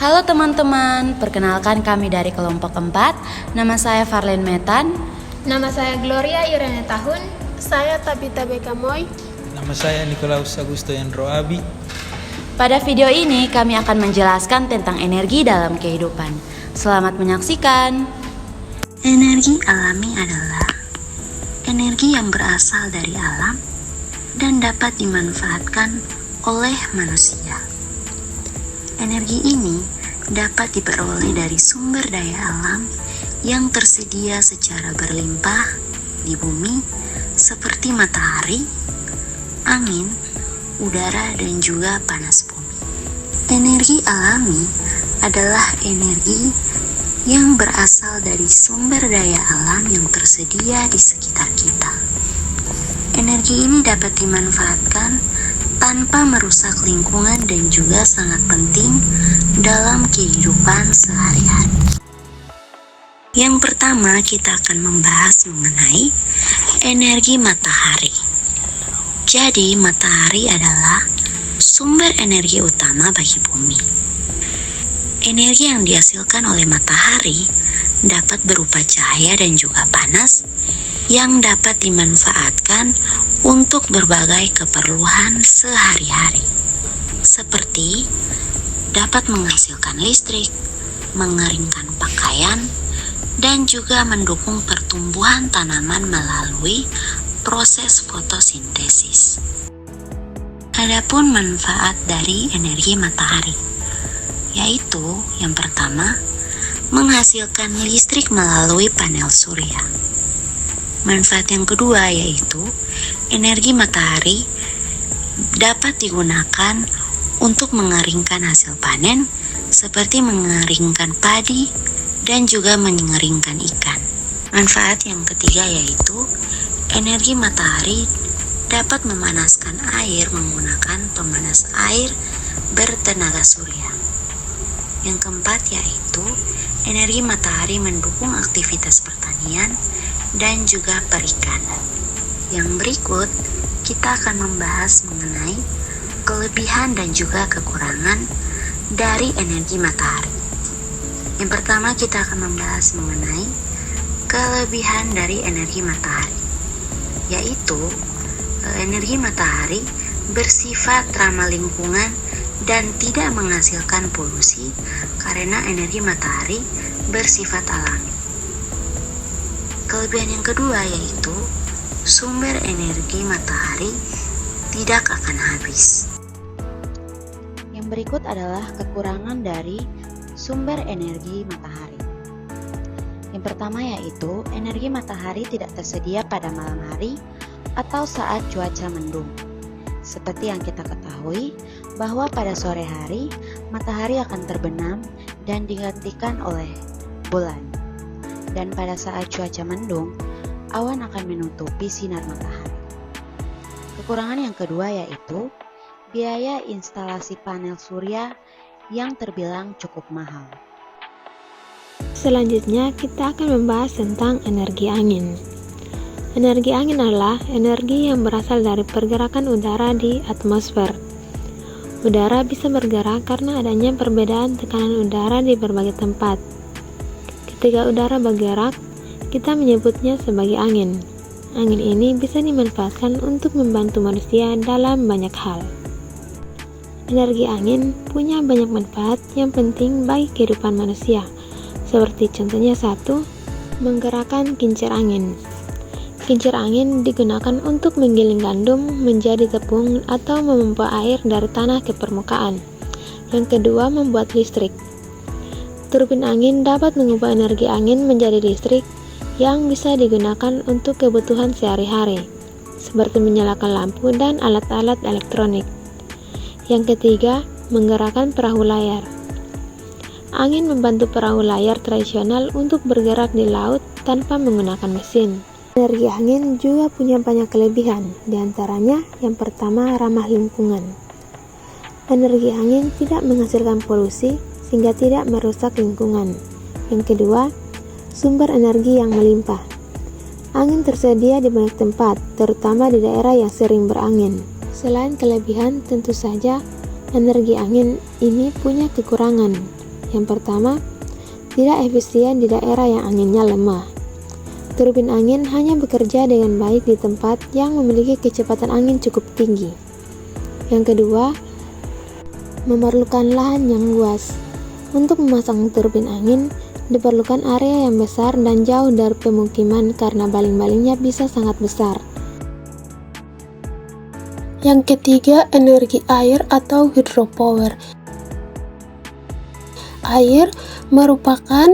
Halo teman-teman, perkenalkan kami dari kelompok 4. Nama saya Farlin Metan. Nama saya Gloria Irene Tahun. Saya Tabita Bekamoy. Nama saya Nikolaus Augusto Yandro Abi. Pada video ini kami akan menjelaskan tentang energi dalam kehidupan. Selamat menyaksikan. Energi alami adalah energi yang berasal dari alam dan dapat dimanfaatkan oleh manusia. Energi ini dapat diperoleh dari sumber daya alam yang tersedia secara berlimpah di bumi seperti matahari, angin, udara, dan juga panas bumi. Energi alami adalah energi yang berasal dari sumber daya alam yang tersedia di sekitar kita. Energi ini dapat dimanfaatkan tanpa merusak lingkungan dan juga sangat penting dalam kehidupan sehari-hari. Yang pertama, kita akan membahas mengenai energi matahari. Jadi, matahari adalah sumber energi utama bagi bumi. Energi yang dihasilkan oleh matahari dapat berupa cahaya dan juga panas yang dapat dimanfaatkan untuk berbagai keperluan sehari-hari, seperti dapat menghasilkan listrik, mengeringkan pakaian, dan juga mendukung pertumbuhan tanaman melalui proses fotosintesis. Adapun manfaat dari energi matahari, yaitu yang pertama, menghasilkan listrik melalui panel surya. Manfaat yang kedua yaitu energi matahari dapat digunakan untuk mengeringkan hasil panen seperti mengeringkan padi dan juga mengeringkan ikan. Manfaat yang ketiga yaitu energi matahari dapat memanaskan air menggunakan pemanas air bertenaga surya. Yang keempat yaitu energi matahari mendukung aktivitas pertanian dan juga perikanan. Yang berikut, kita akan membahas mengenai kelebihan dan juga kekurangan dari energi matahari. Yang pertama, kita akan membahas mengenai kelebihan dari energi matahari, yaitu energi matahari bersifat ramah lingkungan dan tidak menghasilkan polusi karena energi matahari bersifat alami. Kelebihan yang kedua yaitu sumber energi matahari tidak akan habis. Yang berikut adalah kekurangan dari sumber energi matahari. Yang pertama yaitu energi matahari tidak tersedia pada malam hari atau saat cuaca mendung. Seperti yang kita ketahui bahwa pada sore hari matahari akan terbenam dan digantikan oleh bulan. Dan pada saat cuaca mendung, awan akan menutupi sinar matahari. Kekurangan yang kedua yaitu biaya instalasi panel surya yang terbilang cukup mahal. Selanjutnya kita akan membahas tentang energi angin. Energi angin adalah energi yang berasal dari pergerakan udara di atmosfer. Udara bisa bergerak karena adanya perbedaan tekanan udara di berbagai tempat. Ketika udara bergerak, kita menyebutnya sebagai angin. Angin ini bisa dimanfaatkan untuk membantu manusia dalam banyak hal. Energi angin punya banyak manfaat yang penting bagi kehidupan manusia, seperti contohnya 1, menggerakkan kincir angin. Kincir angin digunakan untuk menggiling gandum menjadi tepung atau memompa air dari tanah ke permukaan. Yang kedua, membuat listrik. Turbin angin dapat mengubah energi angin menjadi listrik yang bisa digunakan untuk kebutuhan sehari-hari, seperti menyalakan lampu dan alat-alat elektronik. Yang ketiga, menggerakkan perahu layar. Angin membantu perahu layar tradisional untuk bergerak di laut tanpa menggunakan mesin. Energi angin juga punya banyak kelebihan, diantaranya yang pertama ramah lingkungan. Energi angin tidak menghasilkan polusi sehingga tidak merusak lingkungan. Yang kedua, sumber energi yang melimpah. Angin tersedia di banyak tempat, terutama di daerah yang sering berangin. Selain kelebihan, tentu saja energi angin ini punya kekurangan, Yang pertama, tidak efisien di daerah yang anginnya lemah. Turbin angin hanya bekerja dengan baik di tempat yang memiliki kecepatan angin cukup tinggi. Yang kedua, memerlukan lahan yang luas. Untuk memasang turbin angin, diperlukan area yang besar dan jauh dari pemukiman karena baling-balingnya bisa sangat besar. Yang ketiga, energi air atau hydropower. Air merupakan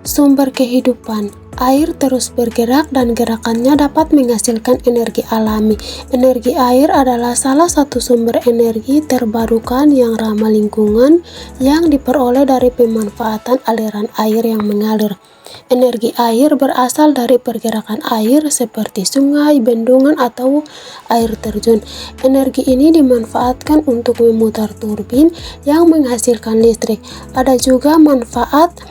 sumber kehidupan. Air terus bergerak dan gerakannya dapat menghasilkan energi alami. Energi air adalah salah satu sumber energi terbarukan yang ramah lingkungan yang diperoleh dari pemanfaatan aliran air yang mengalir. Energi air berasal dari pergerakan air seperti sungai, bendungan, atau air terjun. Energi ini dimanfaatkan untuk memutar turbin yang menghasilkan listrik. Ada juga manfaat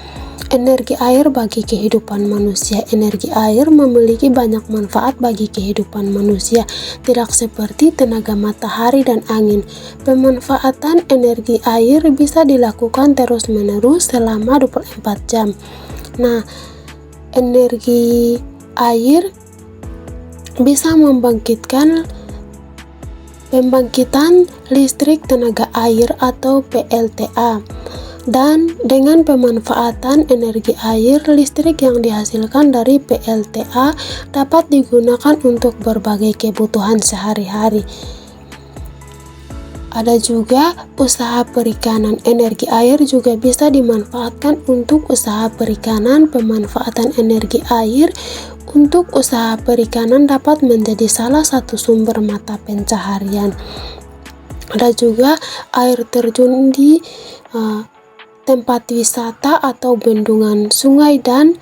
energi air bagi kehidupan manusia. Energi air memiliki banyak manfaat bagi kehidupan manusia, tidak seperti tenaga matahari dan angin. Pemanfaatan energi air bisa dilakukan terus-menerus selama 24 jam. Nah, energi air bisa membangkitkan pembangkitan listrik tenaga air atau PLTA. Dan dengan pemanfaatan energi air, listrik yang dihasilkan dari PLTA dapat digunakan untuk berbagai kebutuhan sehari-hari. Ada juga usaha perikanan. Energi air juga bisa dimanfaatkan untuk usaha perikanan. Pemanfaatan energi air untuk usaha perikanan dapat menjadi salah satu sumber mata pencaharian. Ada juga air terjun di tempat wisata atau bendungan, sungai, dan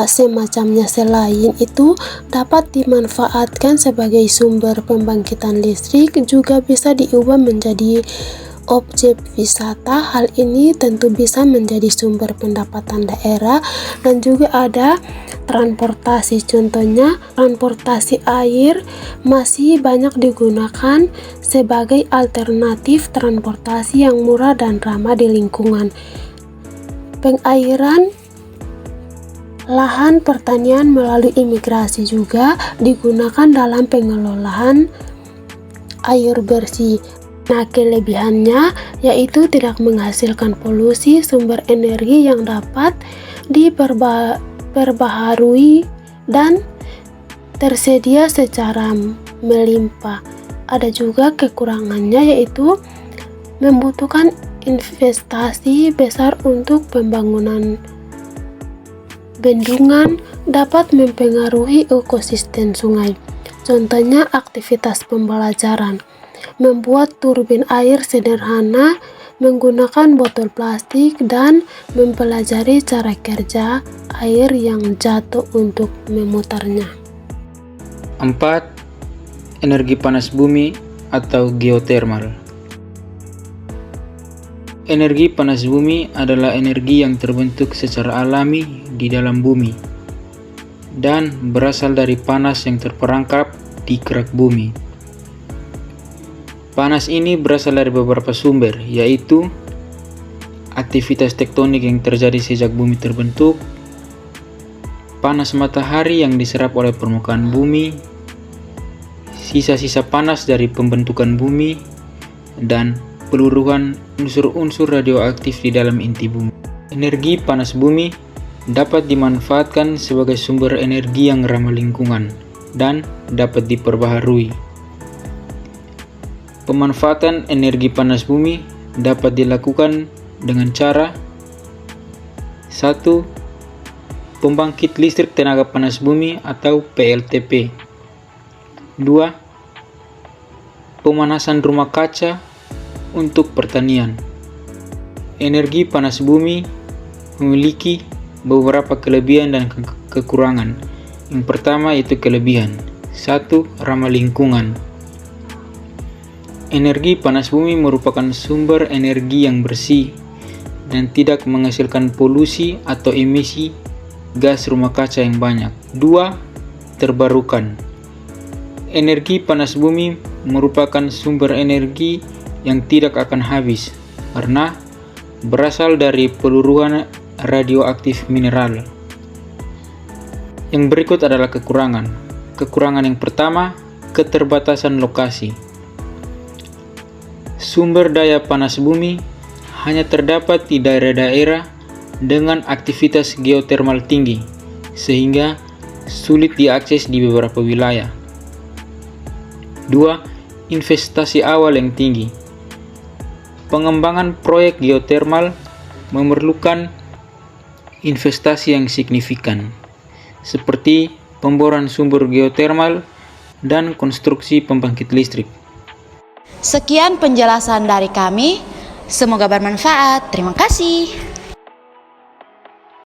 semacamnya. Selain itu, dapat dimanfaatkan sebagai sumber pembangkitan listrik, juga bisa diubah menjadi objek wisata. Hal ini tentu bisa menjadi sumber pendapatan daerah. Dan juga ada transportasi, contohnya transportasi air masih banyak digunakan sebagai alternatif transportasi yang murah dan ramah di lingkungan. Pengairan lahan pertanian melalui imigrasi juga digunakan dalam pengelolaan air bersih. Nah, kelebihannya yaitu tidak menghasilkan polusi, sumber energi yang dapat diperbaharui dan tersedia secara melimpah. Ada juga kekurangannya yaitu membutuhkan investasi besar untuk pembangunan bendungan, dapat mempengaruhi ekosistem sungai. Contohnya aktivitas pembelajaran, membuat turbin air sederhana menggunakan botol plastik, dan mempelajari cara kerja air yang jatuh untuk memutarnya. 4. Energi panas bumi atau geothermal. Energi panas bumi adalah energi yang terbentuk secara alami di dalam bumi dan berasal dari panas yang terperangkap di kerak bumi. Panas ini berasal dari beberapa sumber, yaitu aktivitas tektonik yang terjadi sejak bumi terbentuk, panas matahari yang diserap oleh permukaan bumi, sisa-sisa panas dari pembentukan bumi, dan peluruhan unsur-unsur radioaktif di dalam inti bumi. Energi panas bumi dapat dimanfaatkan sebagai sumber energi yang ramah lingkungan dan dapat diperbaharui. Pemanfaatan energi panas bumi dapat dilakukan dengan cara 1. Pembangkit listrik tenaga panas bumi atau PLTP. 2. Pemanasan rumah kaca untuk pertanian. Energi panas bumi memiliki beberapa kelebihan dan kekurangan. Yang pertama yaitu kelebihan. 1. Ramah lingkungan. Energi panas bumi merupakan sumber energi yang bersih dan tidak menghasilkan polusi atau emisi gas rumah kaca yang banyak. 2. Terbarukan. Energi panas bumi merupakan sumber energi yang tidak akan habis karena berasal dari peluruhan radioaktif mineral. Yang berikut adalah kekurangan. Kekurangan yang pertama, keterbatasan lokasi. Sumber daya panas bumi hanya terdapat di daerah-daerah dengan aktivitas geotermal tinggi, sehingga sulit diakses di beberapa wilayah. 2. Investasi awal yang tinggi. Pengembangan proyek geotermal memerlukan investasi yang signifikan, seperti pemboran sumber geotermal dan konstruksi pembangkit listrik. Sekian penjelasan dari kami, semoga bermanfaat. Terima kasih.